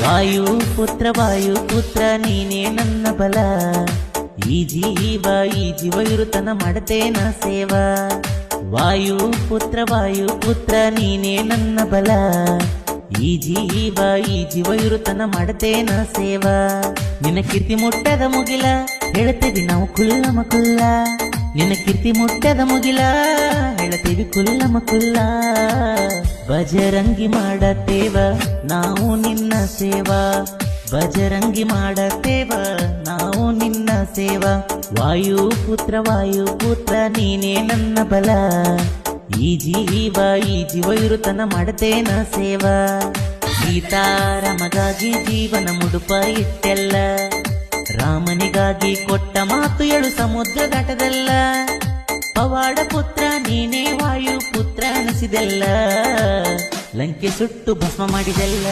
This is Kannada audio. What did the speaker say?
ವಾಯುಪುತ್ರ ನೀನೇ ನನ್ನ ಬಲ, ಈ ಜೀವ ಇರುತನ ಮಾಡತೇನ ಸೇವಾ. ವಾಯುಪುತ್ರ ನೀನೇ ನನ್ನ ಬಲ, ಈ ಜೀವ ಇರುತನ ಮಾಡತೇನ ಸೇವಾ. ನಿನ್ನ ಕೀರ್ತಿ ಮುಟ್ಟದ ಮುಗಿಲ ಹೇಳ್ತೇವಿ ನಾವು ಕುಲ್ಲಮ ಕುಲ್ಲ, ನಿನ್ನ ಕೀರ್ತಿ ಮುಟ್ಟದ ಮುಗಿಲ ಹೇಳ್ತೇವಿ ಕುಲ್ಲಮ ಕುಲ್ಲ. ಬಜರಂಗಿ ಮಾಡತೇವ ನಾವು ನಿನ್ನ ಸೇವಾ, ಬಜರಂಗಿ ಮಾಡತೇವ ನಾವು ನಿನ್ನ ಸೇವಾ. ವಾಯುಪುತ್ರ ನೀನೇ ನನ್ನ ಬಲ, ಈ ಜೀವ ಇರುತನ ಮಾಡತೇನ ಸೇವಾ. ಸೀತಾರಾಮಗಾಗಿ ಜೀವನ ಮುಡುಪ ಇಟ್ಟೆಲ್ಲ, ರಾಮನಿಗಾಗಿ ಕೊಟ್ಟ ಮಾತು ಏಳು ಸಮುದ್ರ ದಾಟದಲ್ಲ. ಪವಾಡ ಪುತ್ರ ನೀನೇ ವಾಯುಪುತ್ರ ಅನಿಸಿದೆಲ್ಲ, ಲಂಕೆ ಸುಟ್ಟು ಭಸ್ಮ ಮಾಡಿದೆಲ್ಲ.